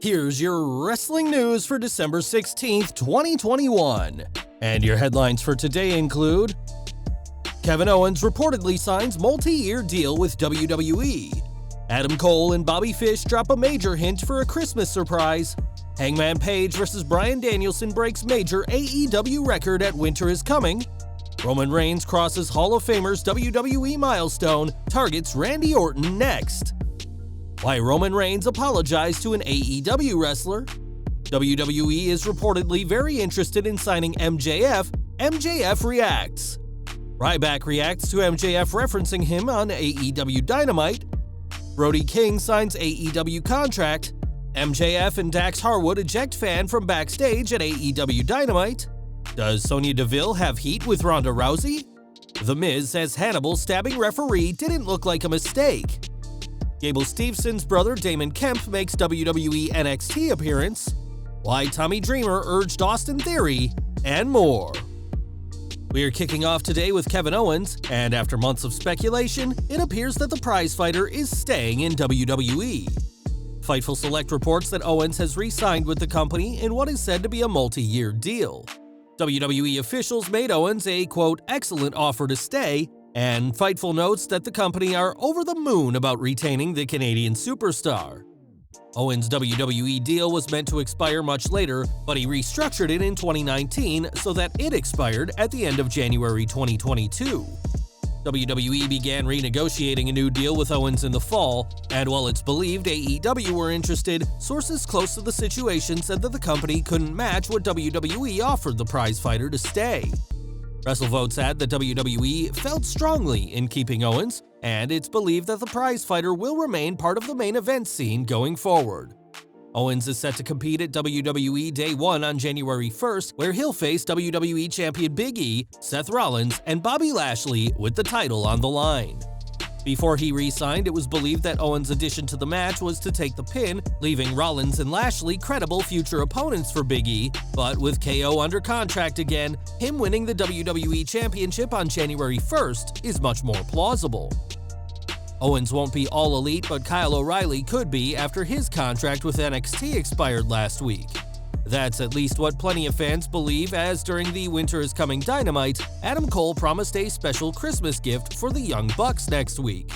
Here's your wrestling news for December 16th, 2021. And your headlines for today include: Kevin Owens reportedly signs multi-year deal with WWE. Adam Cole and Bobby Fish drop a major hint for a Christmas surprise. Hangman Page vs. Bryan Danielson breaks major AEW record at Winter is Coming. Roman Reigns crosses Hall of Famers WWE Milestone, targets Randy Orton next. Why Roman Reigns apologized to an AEW wrestler. WWE is reportedly very interested in signing MJF. MJF reacts. Ryback reacts to MJF referencing him on AEW Dynamite. Brody King signs AEW contract. MJF and Dax Harwood eject fan from Backstage at AEW Dynamite. Does Sonya Deville have heat with Ronda Rousey? The MIZ says Hannibal stabbing referee didn't look like a mistake. Gable Steveson's brother Damon Kemp makes WWE NXT appearance. Why Tommy Dreamer urged Austin Theory, and more. We are kicking off today with Kevin Owens, and after months of speculation, it appears that the prize fighter is staying in WWE. Fightful Select reports that Owens has re-signed with the company in what is said to be a multi-year deal. WWE officials made Owens a, quote, excellent offer to stay, and Fightful notes that the company are over the moon about retaining the Canadian superstar. Owens' WWE deal was meant to expire much later, but he restructured it in 2019 so that it expired at the end of January 2022. WWE began renegotiating a new deal with Owens in the fall, and while it's believed AEW were interested, sources close to the situation said that the company couldn't match what WWE offered the prize fighter to stay. WrestleVotes add that WWE felt strongly in keeping Owens, and it's believed that the prize fighter will remain part of the main event scene going forward. Owens is set to compete at WWE Day 1 on January 1st, where he'll face WWE Champion Big E, Seth Rollins, and Bobby Lashley with the title on the line. Before he re-signed, it was believed that Owens' addition to the match was to take the pin, leaving Rollins and Lashley credible future opponents for Big E, but with KO under contract again, him winning the WWE Championship on January 1st is much more plausible. Owens won't be all elite, but Kyle O'Reilly could be after his contract with NXT expired last week. That's at least what plenty of fans believe, as during the Winter is Coming Dynamite, Adam Cole promised a special Christmas gift for the Young Bucks next week.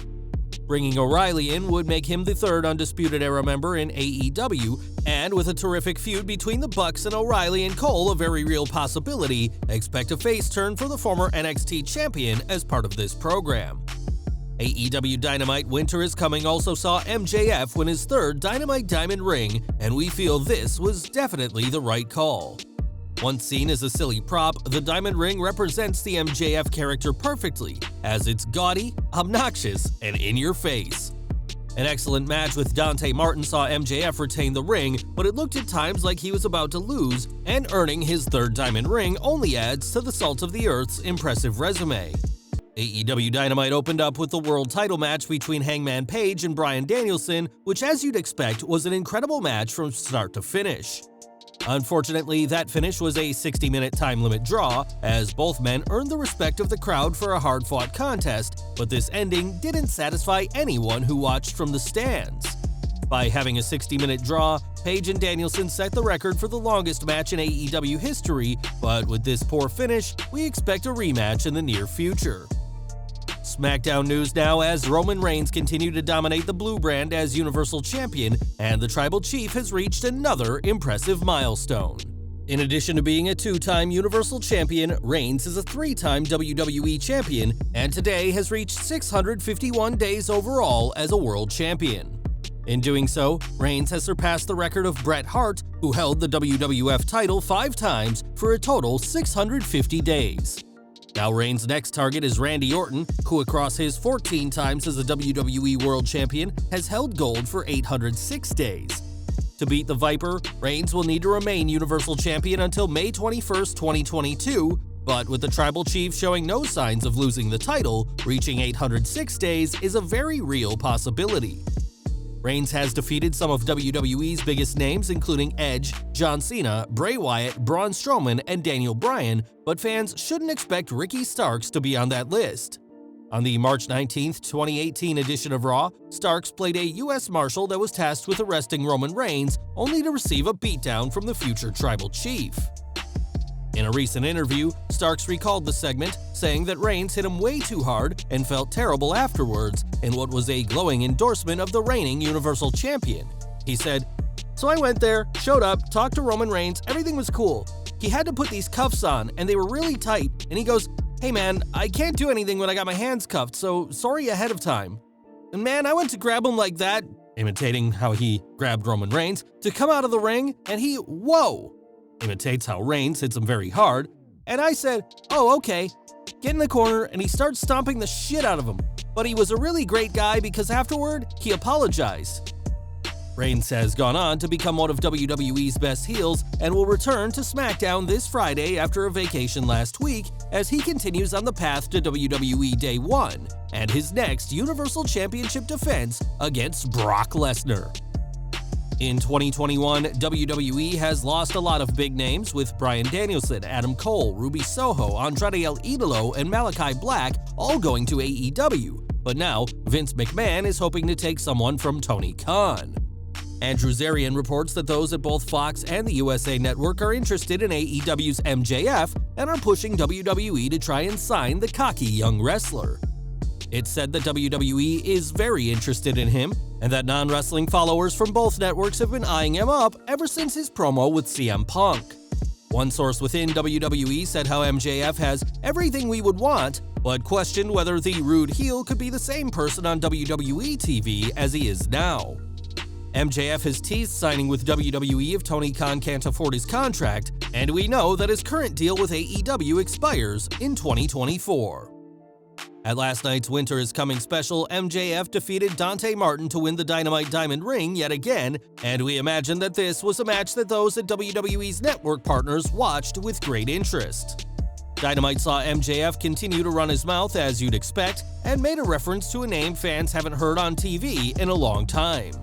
Bringing O'Reilly in would make him the third Undisputed Era member in AEW, and with a terrific feud between the Bucks and O'Reilly and Cole a very real possibility, expect a face turn for the former NXT champion as part of this program. AEW Dynamite Winter is Coming also saw MJF win his third Dynamite Diamond Ring, and we feel this was definitely the right call. Once seen as a silly prop, the Diamond Ring represents the MJF character perfectly, as it's gaudy, obnoxious, and in your face. An excellent match with Dante Martin saw MJF retain the ring, but it looked at times like he was about to lose, and earning his third Diamond Ring only adds to the Salt of the Earth's impressive resume. AEW Dynamite opened up with the world title match between Hangman Page and Bryan Danielson, which, as you'd expect, was an incredible match from start to finish. Unfortunately, that finish was a 60-minute time limit draw, as both men earned the respect of the crowd for a hard-fought contest, but this ending didn't satisfy anyone who watched from the stands. By having a 60-minute draw, Page and Danielson set the record for the longest match in AEW history, but with this poor finish, we expect a rematch in the near future. SmackDown news now, as Roman Reigns continued to dominate the blue brand as Universal Champion, and the Tribal Chief has reached another impressive milestone. In addition to being a two-time Universal Champion, Reigns is a three-time WWE Champion, and today has reached 651 days overall as a World Champion. In doing so, Reigns has surpassed the record of Bret Hart, who held the WWF title 5 times for a total 650 days. Now Reigns' next target is Randy Orton, who across his 14 times as a WWE World Champion has held gold for 806 days. To beat the Viper, Reigns will need to remain Universal Champion until May 21, 2022, but with the Tribal Chief showing no signs of losing the title, reaching 806 days is a very real possibility. Reigns has defeated some of WWE's biggest names, including Edge, John Cena, Bray Wyatt, Braun Strowman, and Daniel Bryan, but fans shouldn't expect Ricky Starks to be on that list. On the March 19, 2018 edition of Raw, Starks played a U.S. Marshal that was tasked with arresting Roman Reigns, only to receive a beatdown from the future tribal chief. In a recent interview, Starks recalled the segment, saying that Reigns hit him way too hard and felt terrible afterwards, in what was a glowing endorsement of the reigning Universal Champion. He said, "So I went there, showed up, talked to Roman Reigns, everything was cool. He had to put these cuffs on, and they were really tight, and he goes, 'Hey man, I can't do anything when I got my hands cuffed, so sorry ahead of time.' And man, I went to grab him like that," imitating how he grabbed Roman Reigns, "to come out of the ring, and he, whoa," imitates how Reigns hits him very hard, "and I said, oh okay, get in the corner," and he starts stomping the shit out of him. But he was a really great guy because afterward, he apologized. Reigns has gone on to become one of WWE's best heels and will return to SmackDown this Friday after a vacation last week as he continues on the path to WWE Day 1 and his next Universal Championship defense against Brock Lesnar. In 2021, WWE has lost a lot of big names with Bryan Danielson, Adam Cole, Ruby Soho, Andrade El Idolo, and Malachi Black all going to AEW, but now Vince McMahon is hoping to take someone from Tony Khan. Andrew Zarian reports that those at both Fox and the USA Network are interested in AEW's MJF and are pushing WWE to try and sign the cocky young wrestler. It's said that WWE is very interested in him, and that non-wrestling followers from both networks have been eyeing him up ever since his promo with CM Punk. One source within WWE said how MJF has everything we would want, but questioned whether the rude heel could be the same person on WWE TV as he is now. MJF has teased signing with WWE if Tony Khan can't afford his contract, and we know that his current deal with AEW expires in 2024. At last night's Winter is Coming special, MJF defeated Dante Martin to win the Dynamite Diamond Ring yet again, and we imagine that this was a match that those at WWE's network partners watched with great interest. Dynamite saw MJF continue to run his mouth as you'd expect, and made a reference to a name fans haven't heard on TV in a long time.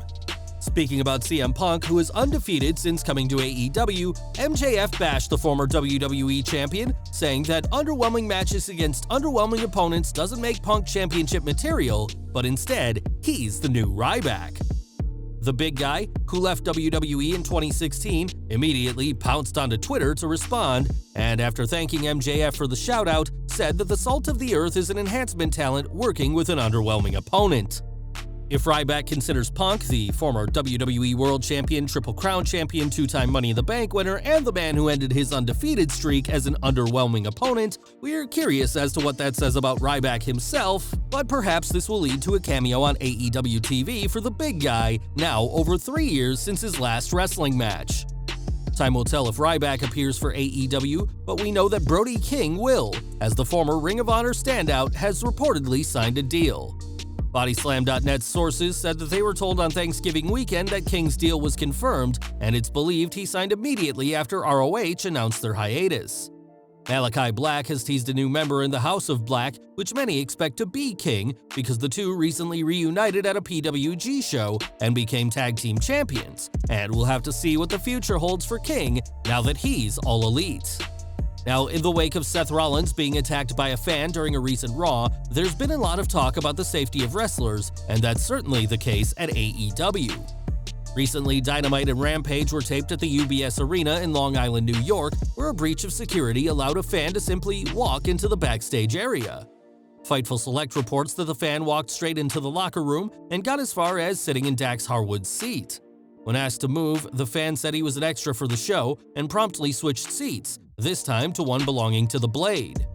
Speaking about CM Punk, who is undefeated since coming to AEW, MJF bashed the former WWE champion, saying that underwhelming matches against underwhelming opponents doesn't make Punk championship material, but instead, he's the new Ryback. The big guy, who left WWE in 2016, immediately pounced onto Twitter to respond, and after thanking MJF for the shoutout, said that the Salt of the Earth is an enhancement talent working with an underwhelming opponent. If Ryback considers Punk, the former WWE World Champion, Triple Crown Champion, two-time Money in the Bank winner, and the man who ended his undefeated streak as an underwhelming opponent, we're curious as to what that says about Ryback himself, but perhaps this will lead to a cameo on AEW TV for the big guy, now over 3 years since his last wrestling match. Time will tell if Ryback appears for AEW, but we know that Brody King will, as the former Ring of Honor standout has reportedly signed a deal. Bodyslam.net's sources said that they were told on Thanksgiving weekend that King's deal was confirmed, and it's believed he signed immediately after ROH announced their hiatus. Malachi Black has teased a new member in the House of Black, which many expect to be King, because the two recently reunited at a PWG show and became tag team champions, and we'll have to see what the future holds for King now that he's all elite. Now, in the wake of Seth Rollins being attacked by a fan during a recent Raw, there's been a lot of talk about the safety of wrestlers, and that's certainly the case at AEW. Recently, Dynamite and Rampage were taped at the UBS Arena in Long Island, New York, where a breach of security allowed a fan to simply walk into the backstage area. Fightful Select reports that the fan walked straight into the locker room and got as far as sitting in Dax Harwood's seat. When asked to move, the fan said he was an extra for the show and promptly switched seats, this time to one belonging to the Blade.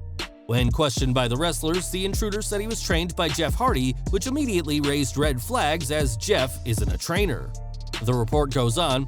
When questioned by the wrestlers, the intruder said he was trained by Jeff Hardy, which immediately raised red flags as Jeff isn't a trainer. The report goes on,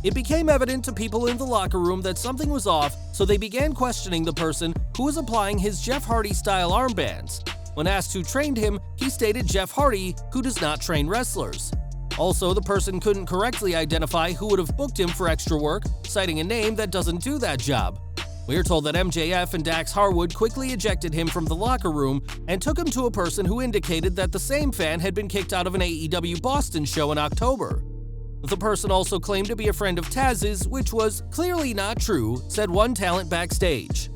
"It became evident to people in the locker room that something was off, so they began questioning the person who was applying his Jeff Hardy-style armbands. When asked who trained him, he stated Jeff Hardy, who does not train wrestlers. Also, the person couldn't correctly identify who would have booked him for extra work, citing a name that doesn't do that job. We're told that MJF and Dax Harwood quickly ejected him from the locker room and took him to a person who indicated that the same fan had been kicked out of an AEW Boston show in October. The person also claimed to be a friend of Taz's, which was clearly not true," said one talent backstage.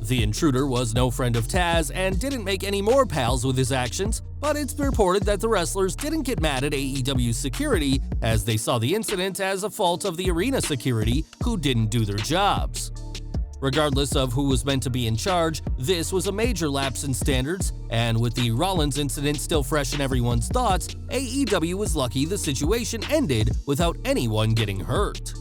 The intruder was no friend of Taz and didn't make any more pals with his actions, but it's reported that the wrestlers didn't get mad at AEW security as they saw the incident as a fault of the arena security who didn't do their jobs. Regardless of who was meant to be in charge, this was a major lapse in standards, and with the Rollins incident still fresh in everyone's thoughts, AEW was lucky the situation ended without anyone getting hurt.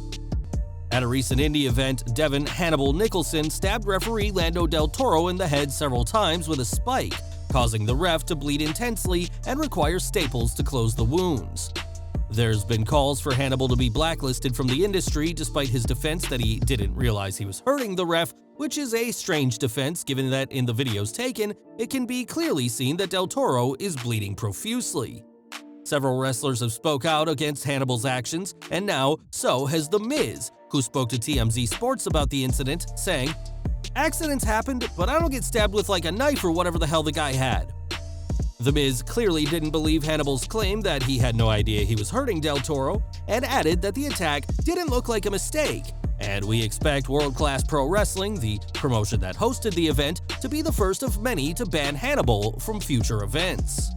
At a recent indie event, Devin "Hannibal" Nicholson stabbed referee Lando Del Toro in the head several times with a spike, causing the ref to bleed intensely and require staples to close the wounds. There's been calls for Hannibal to be blacklisted from the industry despite his defense that he didn't realize he was hurting the ref, which is a strange defense given that in the videos taken, it can be clearly seen that Del Toro is bleeding profusely. Several wrestlers have spoke out against Hannibal's actions, and now so has The Miz, who spoke to TMZ Sports about the incident, saying, "Accidents happened, but I don't get stabbed with like a knife or whatever the hell the guy had." The Miz clearly didn't believe Hannibal's claim that he had no idea he was hurting Del Toro, and added that the attack didn't look like a mistake, and we expect World Class Pro Wrestling, the promotion that hosted the event, to be the first of many to ban Hannibal from future events.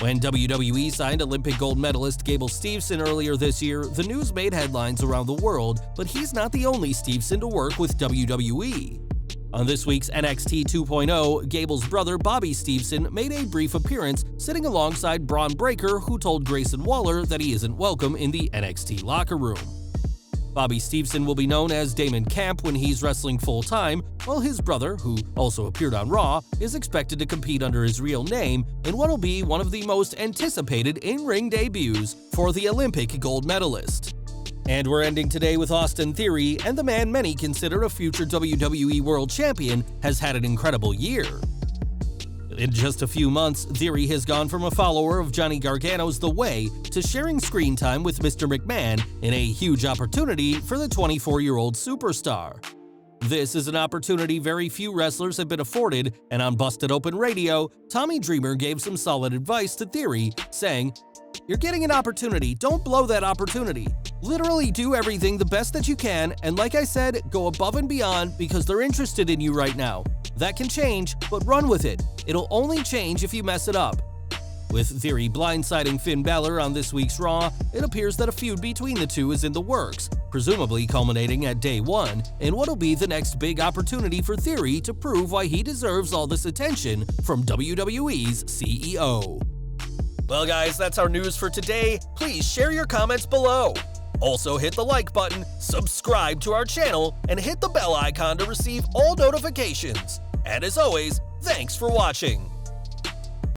When WWE signed Olympic gold medalist Gable Steveson earlier this year, the news made headlines around the world, but he's not the only Steveson to work with WWE. On this week's NXT 2.0, Gable's brother Bobby Steveson made a brief appearance sitting alongside Braun Breaker, who told Grayson Waller that he isn't welcome in the NXT locker room. Bobby Steveson will be known as Damon Kemp when he's wrestling full-time, while his brother, who also appeared on Raw, is expected to compete under his real name in what will be one of the most anticipated in-ring debuts for the Olympic gold medalist. And we're ending today with Austin Theory, and the man many consider a future WWE World Champion has had an incredible year. In just a few months, Theory has gone from a follower of Johnny Gargano's The Way to sharing screen time with Mr. McMahon in a huge opportunity for the 24-year-old superstar. This is an opportunity very few wrestlers have been afforded, and on Busted Open Radio, Tommy Dreamer gave some solid advice to Theory, saying, "You're getting an opportunity, don't blow that opportunity. Literally do everything the best that you can, and like I said, go above and beyond because they're interested in you right now. That can change, but run with it. It'll only change if you mess it up." With Theory blindsiding Finn Balor on this week's Raw, it appears that a feud between the two is in the works, presumably culminating at Day 1, in what'll be the next big opportunity for Theory to prove why he deserves all this attention from WWE's CEO. Well guys, that's our news for today. Please share your comments below. Also hit the like button, subscribe to our channel, and hit the bell icon to receive all notifications. And as always, thanks for watching.